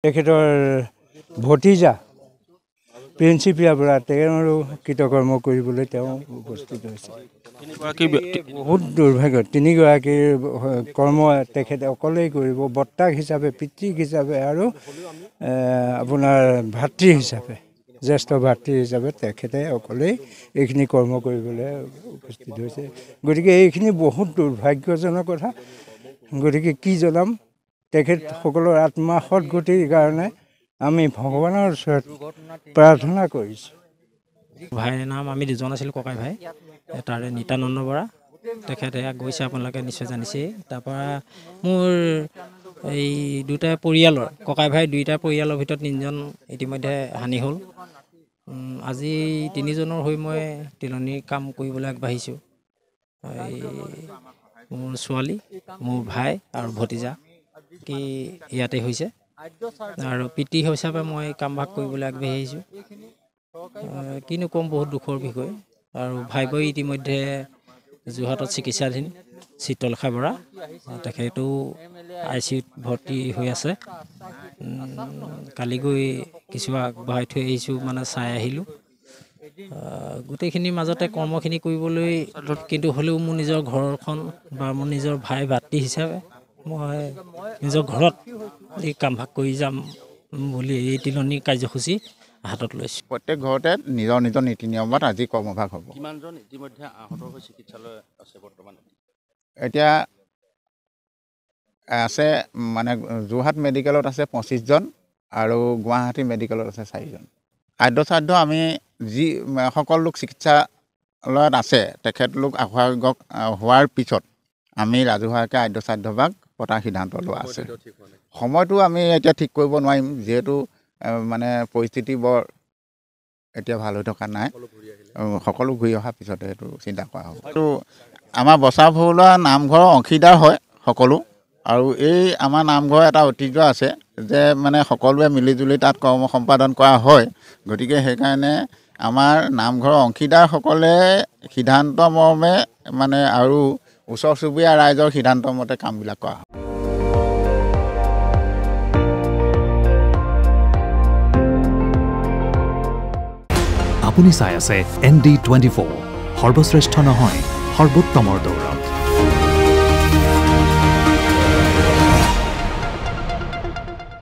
তেখেতৰ ভতিজা প্ৰিন্সিপিয়া বৰা তেওঁৰো কৃতকৰ্ম কৰিবলৈ তেওঁ উপস্থিত হৈছে। বহুত দুৰ্ভাগ্য, তিনিগৰাকীৰ কৰ্ম তেখেতে অকলেই কৰিব, বৰ্তাক হিচাপে, পিতৃক হিচাপে আৰু আপোনাৰ ভাতৃ হিচাপে, জ্যেষ্ঠ ভাতৃ হিচাপে তেখেতে অকলেই এইখিনি কৰ্ম কৰিবলৈ উপস্থিত হৈছে। গতিকে এইখিনি বহুত দুৰ্ভাগ্যজনক কথা। গতিকে কি জনাম, তেখেতসকলৰ আত্মা সদগতিৰ কাৰণে আমি ভগৱানৰ ওচৰত প্ৰাৰ্থনা কৰিছোঁ। ভাইৰ নাম আমি দুজন আছিলোঁ, ককাই ভাই। তাৰে নিতানন্দ বৰা, তেখেতে গৈছে, আপোনালোকে নিশ্চয় জানিছেই। তাৰপৰা মোৰ এই দুটা পৰিয়ালৰ, ককাই ভাই দুইটা পৰিয়ালৰ ভিতৰত 3জন ইতিমধ্যে হানি হ'ল। আজি 3জনৰ হৈ মই তিলনীৰ কাম কৰিবলৈ আগবাঢ়িছোঁ। এই মোৰ ছোৱালী, মোৰ ভাই আৰু ভতিজা কি ইয়াতে হৈছে, আৰু পিতৃ হিচাপে মই কামভাগ কৰিবলৈ আগবাঢ়ি আহিছোঁ। কিনো ক'ম, বহুত দুখৰ বিষয়। আৰু ভাইবই ইতিমধ্যে যোৰহাটত চিকিৎসাধীন, চিত্ৰলেখা বৰা, তেখেতো ICUত ভৰ্তি হৈ আছে। কালি গৈ কিছু আগবঢ়াই থৈ আহিছোঁ, মানে চাই আহিলোঁ। গোটেইখিনিৰ মাজতে কৰ্মখিনি কৰিবলৈ, কিন্তু হ'লেও মোৰ নিজৰ ঘৰখন বা মোৰ নিজৰ ভাই ভাতৃ হিচাপে মই নিজৰ ঘৰত এই কামভাগ কৰি যাম বুলি এই তিলনী কাৰ্যসূচী হাতত লৈছোঁ। প্ৰত্যেক ঘৰতে নিজৰ নিজৰ নীতি নিয়মত আজি কৰ্মভাগ হ'ব। কিমানজন ইতিমধ্যে আহত হৈ চিকিৎসালয় আছে বৰ্তমান? এতিয়া আছে, মানে যোৰহাট মেডিকেলত আছে 25জন আৰু গুৱাহাটী মেডিকেলত আছে 4জন। আদ্যসাধ্য আমি যি সকলো লোক চিকিৎসালয়ত আছে, তেখেতলোক হোৱাৰ পিছত আমি ৰাজহুৱাকৈ আদ্যসাধ্যভাগ পতাৰ সিদ্ধান্ত লোৱা আছে। সময়টো আমি এতিয়া ঠিক কৰিব নোৱাৰিম, যিহেতু মানে পৰিস্থিতি বৰ এতিয়া ভাল হৈ থকা নাই। সকলো ঘূৰি অহাৰ পিছতে এইটো চিন্তা কৰা হ'ব। এইটো আমাৰ বচা ভৰুৱা নামঘৰৰ অংশীদাৰ হয় সকলো, আৰু এই আমাৰ নামঘৰৰ এটা ঐতিহ্য আছে যে মানে সকলোৱে মিলিজুলি তাত কৰ্ম সম্পাদন কৰা হয়। গতিকে সেইকাৰণে আমাৰ নামঘৰৰ অংশীদাৰসকলে সিদ্ধান্ত মৰ্মে মানে আৰু ওচৰ চুবুৰীয়া ৰাইজৰ সিদ্ধান্ত মতে কামবিলাক কৰা হয়। আপুনি চাই আছে ND24, সৰ্বশ্ৰেষ্ঠ নহয়, সৰ্বোত্তমৰ দৌৰত।